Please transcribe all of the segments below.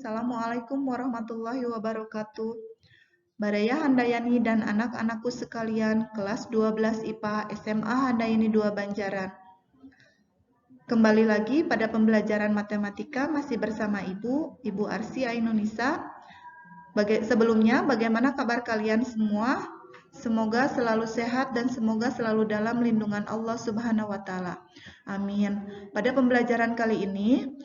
Assalamualaikum warahmatullahi wabarakatuh. Baraya Handayani dan anak-anakku sekalian, kelas 12 IPA SMA Handayani 2 Banjaran. Kembali lagi pada pembelajaran matematika masih bersama Ibu Arsy Ainunisa. Sebelumnya, bagaimana kabar kalian semua? Semoga selalu sehat dan semoga selalu dalam lindungan Allah Subhanahu wa Ta'ala. Amin. Pada pembelajaran kali ini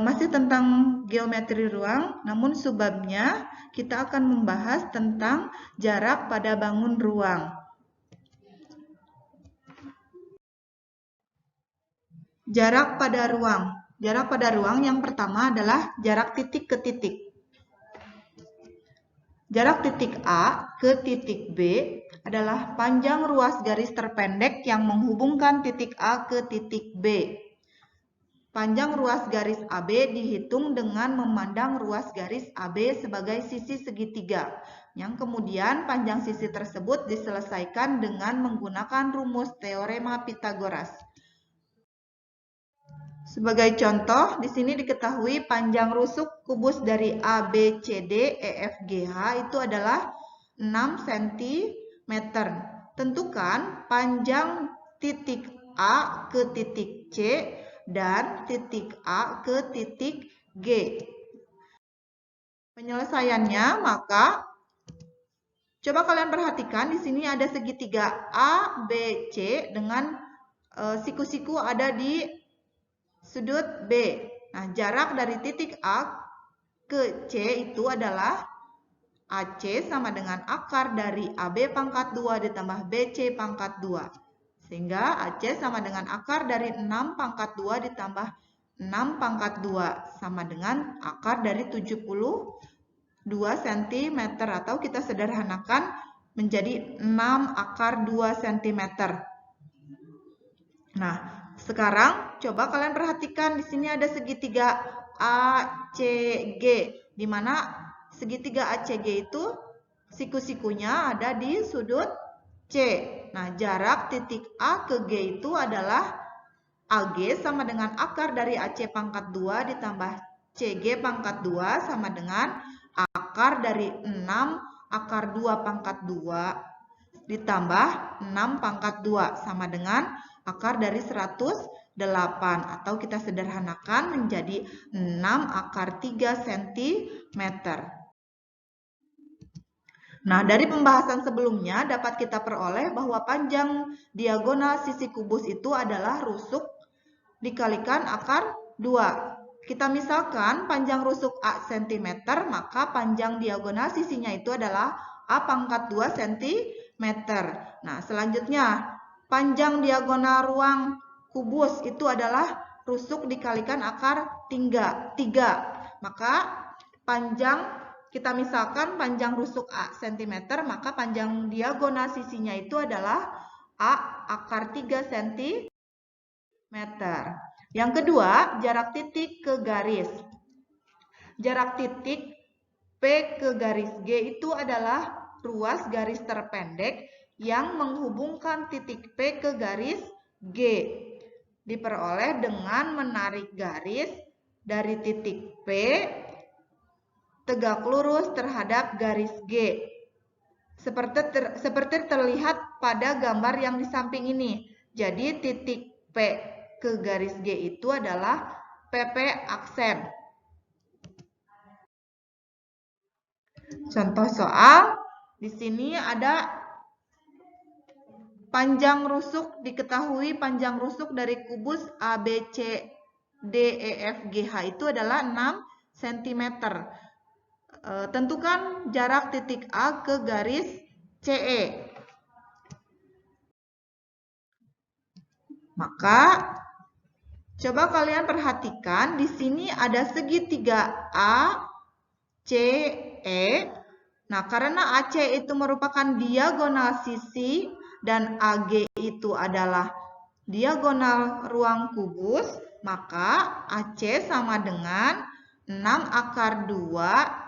masih tentang geometri ruang, namun subbabnya kita akan membahas tentang jarak pada bangun ruang. Jarak pada ruang. Jarak pada ruang yang pertama adalah jarak titik ke titik. Jarak titik A ke titik B adalah panjang ruas garis terpendek yang menghubungkan titik A ke titik B. Panjang ruas garis AB dihitung dengan memandang ruas garis AB sebagai sisi segitiga, yang kemudian panjang sisi tersebut diselesaikan dengan menggunakan rumus teorema Pythagoras. Sebagai contoh, di sini diketahui panjang rusuk kubus dari ABCD EFGH itu adalah 6 cm. Tentukan panjang titik A ke titik C dan titik A ke titik G. Penyelesaiannya, maka coba kalian perhatikan di sini ada segitiga ABC dengan siku-siku ada di sudut B. Nah, jarak dari titik A ke C itu adalah AC sama dengan akar dari AB pangkat 2 ditambah BC pangkat 2. Sehingga AC sama dengan akar dari 6 pangkat 2 ditambah 6 pangkat 2 sama dengan akar dari 72 cm atau kita sederhanakan menjadi 6 akar 2 cm. Nah, sekarang coba kalian perhatikan di sini ada segitiga ACG, di mana segitiga ACG itu siku-sikunya ada di sudut C. Nah, jarak titik A ke G itu adalah AG sama dengan akar dari AC pangkat 2 ditambah CG pangkat 2 sama dengan akar dari 6 akar 2 pangkat 2 ditambah 6 pangkat 2 sama dengan akar dari 108 atau kita sederhanakan menjadi 6 akar 3 cm. Nah, dari pembahasan sebelumnya dapat kita peroleh bahwa panjang diagonal sisi kubus itu adalah rusuk dikalikan akar 2. Kita misalkan panjang rusuk A cm, maka panjang diagonal sisinya itu adalah A pangkat 2 cm. Nah, selanjutnya panjang diagonal ruang kubus itu adalah rusuk dikalikan akar 3. Maka panjang kita misalkan panjang rusuk A cm, maka panjang diagonal sisinya itu adalah A akar 3 cm. Yang kedua, jarak titik ke garis. Jarak titik P ke garis G itu adalah ruas garis terpendek yang menghubungkan titik P ke garis G. Diperoleh dengan menarik garis dari titik P tegak lurus terhadap garis G. Seperti terlihat pada gambar yang di samping ini. Jadi titik P ke garis G itu adalah PP aksen. Contoh soal, di sini ada panjang rusuk, diketahui panjang rusuk dari kubus ABCDEFGH itu adalah 6 cm. Tentukan jarak titik A ke garis CE. Maka coba kalian perhatikan di sini ada segitiga ACE. Nah, karena AC itu merupakan diagonal sisi dan AG itu adalah diagonal ruang kubus, maka AC sama dengan 6 akar 2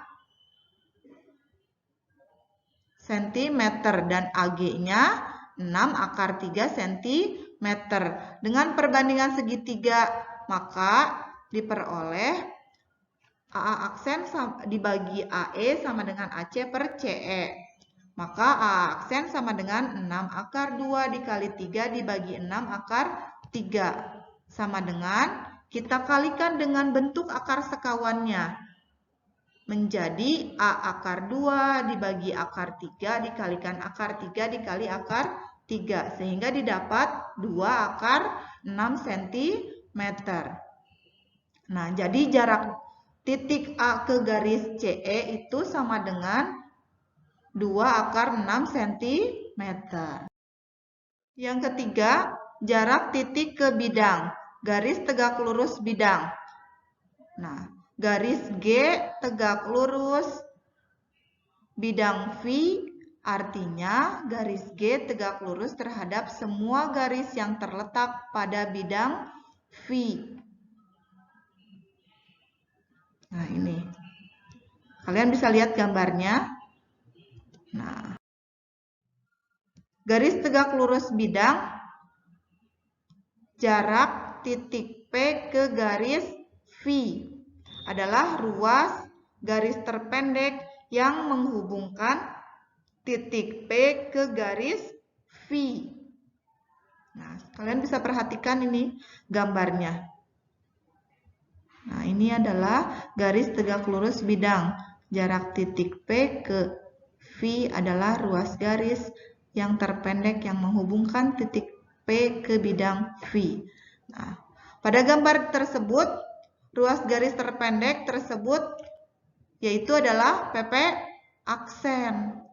cm dan AG-nya 6 akar 3 cm. Dengan perbandingan segitiga, maka diperoleh AA aksen dibagi AE sama dengan AC per CE. Maka AA aksen sama dengan 6 akar 2 dikali 3 dibagi 6 akar 3. Sama dengan kita kalikan dengan bentuk akar sekawannya. Menjadi A akar 2 dibagi akar 3 dikalikan akar 3 dikali akar 3. Sehingga didapat 2 akar 6 cm. Nah, jadi jarak titik A ke garis CE itu sama dengan 2 akar 6 cm. Yang ketiga, jarak titik ke bidang, garis tegak lurus bidang. Nah, garis G tegak lurus bidang V artinya garis G tegak lurus terhadap semua garis yang terletak pada bidang V. Nah, ini. Kalian bisa lihat gambarnya. Nah, garis tegak lurus bidang, jarak titik P ke garis V adalah ruas garis terpendek yang menghubungkan titik P ke garis V. Nah, kalian bisa perhatikan ini gambarnya. Nah, ini adalah garis tegak lurus bidang. Jarak titik P ke V adalah ruas garis yang terpendek yang menghubungkan titik P ke bidang V. Nah, pada gambar tersebut, ruas garis terpendek tersebut yaitu adalah PP aksen.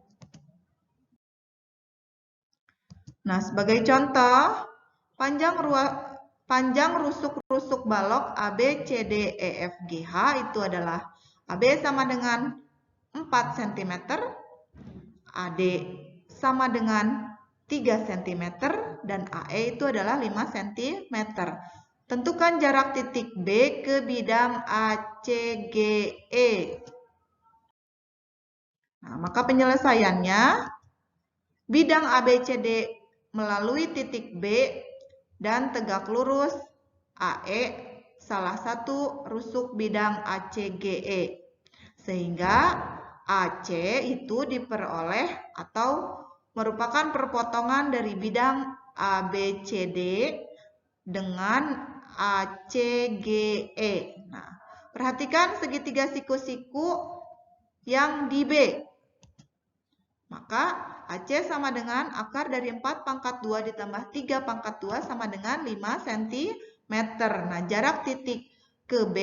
Nah, sebagai contoh, panjang rusuk-rusuk balok AB, CD, EF, GH itu adalah AB sama dengan 4 cm, AD sama dengan 3 cm, dan AE itu adalah 5 cm. Tentukan jarak titik B ke bidang ACGE. Nah, maka penyelesaiannya, bidang ABCD melalui titik B dan tegak lurus AE salah satu rusuk bidang ACGE. Sehingga AC itu diperoleh atau merupakan perpotongan dari bidang ABCD dengan ACGE. Nah, perhatikan segitiga siku-siku yang di B. Maka AC sama dengan akar dari 4 pangkat 2 ditambah 3 pangkat 2 sama dengan 5 cm. Nah, jarak titik B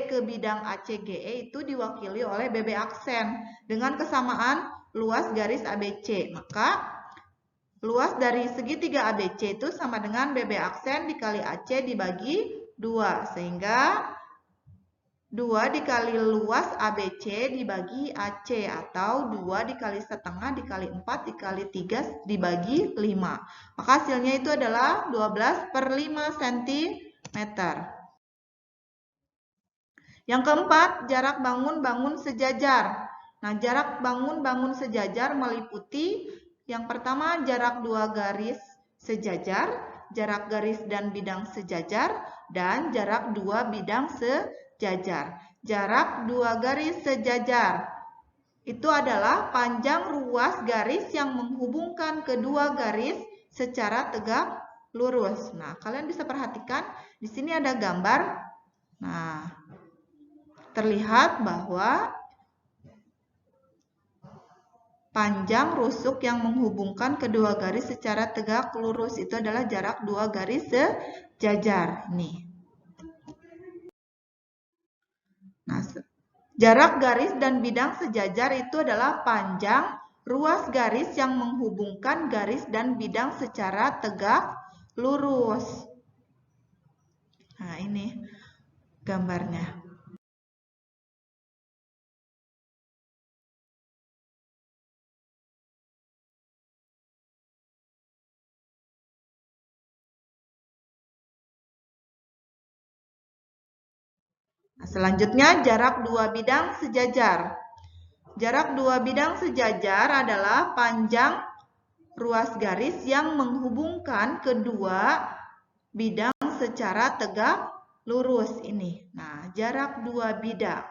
ke bidang ACGE itu diwakili oleh BB aksen dengan kesamaan luas garis ABC. Maka luas dari segitiga ABC itu sama dengan BB aksen dikali AC dibagi 2. Sehingga 2 dikali luas ABC dibagi AC atau 2 dikali setengah dikali 4 dikali 3 dibagi 5. Maka hasilnya itu adalah 12/5 cm. Yang keempat, jarak bangun-bangun sejajar. Nah, jarak bangun-bangun sejajar meliputi yang pertama jarak 2 garis sejajar, jarak garis dan bidang sejajar, dan jarak 2 bidang sejajar. Jarak 2 garis sejajar itu adalah panjang ruas garis yang menghubungkan kedua garis secara tegak lurus. Nah, kalian bisa perhatikan di sini ada gambar. Nah, terlihat bahwa panjang rusuk yang menghubungkan kedua garis secara tegak lurus itu adalah jarak 2 garis sejajar. Nih. Nah, jarak garis dan bidang sejajar itu adalah panjang ruas garis yang menghubungkan garis dan bidang secara tegak lurus. Nah, ini gambarnya. Nah, selanjutnya jarak 2 bidang sejajar. Jarak 2 bidang sejajar adalah panjang ruas garis yang menghubungkan kedua bidang secara tegak lurus ini. Nah, jarak dua bidang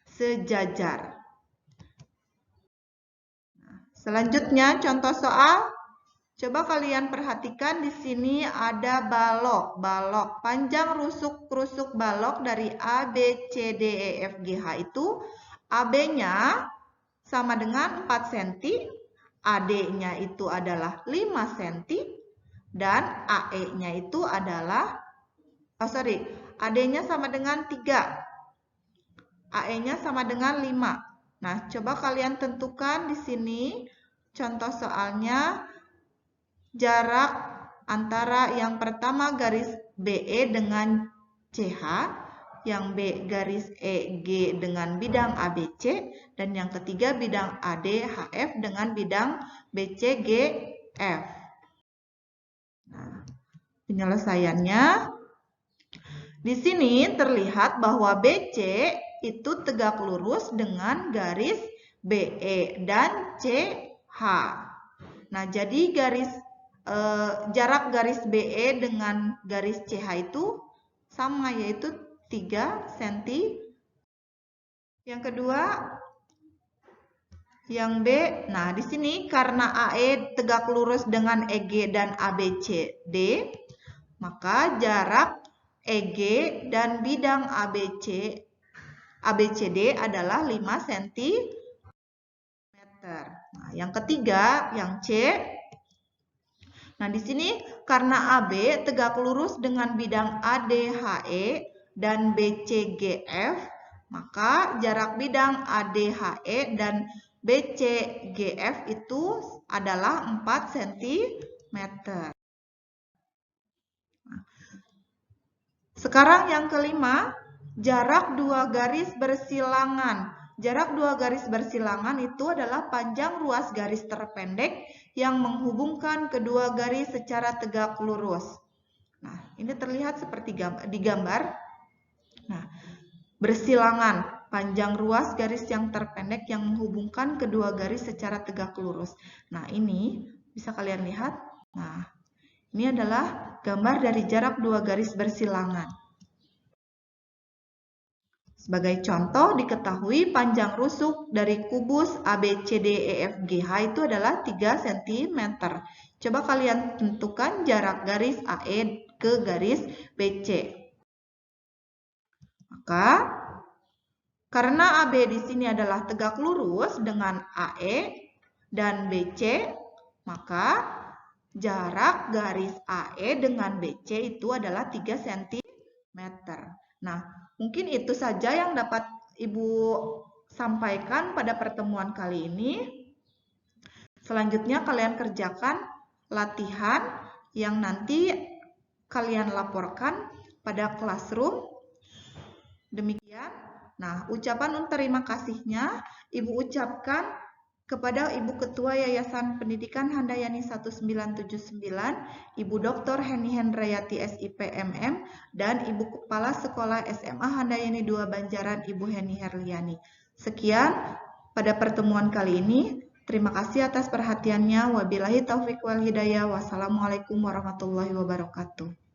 sejajar. Selanjutnya contoh soal. Coba kalian perhatikan di sini ada balok. Balok panjang rusuk balok dari A, B, C, D, E, F, G, H itu AB-nya sama dengan 4 cm, AD-nya itu adalah 5 cm, dan AE-nya itu adalah, AD-nya sama dengan 3, AE-nya sama dengan 5. Nah, coba kalian tentukan di sini contoh soalnya. Jarak antara yang pertama garis BE dengan CH, yang B garis EG dengan bidang ABC, dan yang ketiga bidang ADHF dengan bidang BCGF. Nah, penyelesaiannya di sini terlihat bahwa BC itu tegak lurus dengan garis BE dan CH. Nah, jadi jarak garis BE dengan garis CH itu sama, yaitu 3 cm. Yang kedua, yang B. Nah, di sini karena AE tegak lurus dengan EG dan ABCD, maka jarak EG dan bidang ABCD adalah 5 cm. Nah, yang ketiga, yang C. Nah, di sini karena AB tegak lurus dengan bidang ADHE dan BCGF, maka jarak bidang ADHE dan BCGF itu adalah 4 cm. Sekarang yang kelima, jarak dua garis bersilangan. Jarak dua garis bersilangan itu adalah panjang ruas garis terpendek yang menghubungkan kedua garis secara tegak lurus. Nah, ini terlihat seperti di gambar. Nah, bersilangan, panjang ruas garis yang terpendek yang menghubungkan kedua garis secara tegak lurus. Nah, ini bisa kalian lihat. Nah, ini adalah gambar dari jarak dua garis bersilangan. Sebagai contoh, diketahui panjang rusuk dari kubus ABCDEFGH itu adalah 3 cm. Coba kalian tentukan jarak garis AE ke garis BC. Maka, karena AB di sini adalah tegak lurus dengan AE dan BC, maka jarak garis AE dengan BC itu adalah 3 cm. Nah, mungkin itu saja yang dapat Ibu sampaikan pada pertemuan kali ini. Selanjutnya kalian kerjakan latihan yang nanti kalian laporkan pada classroom. Demikian. Nah, ucapan terima kasihnya Ibu ucapkan kepada Ibu Ketua Yayasan Pendidikan Handayani 1979, Ibu Dr. Heni Hendrayati SIPMM, dan Ibu Kepala Sekolah SMA Handayani 2 Banjaran, Ibu Heni Herliani. Sekian pada pertemuan kali ini. Terima kasih atas perhatiannya. Wabillahi taufiq wal hidayah. Wassalamualaikum warahmatullahi wabarakatuh.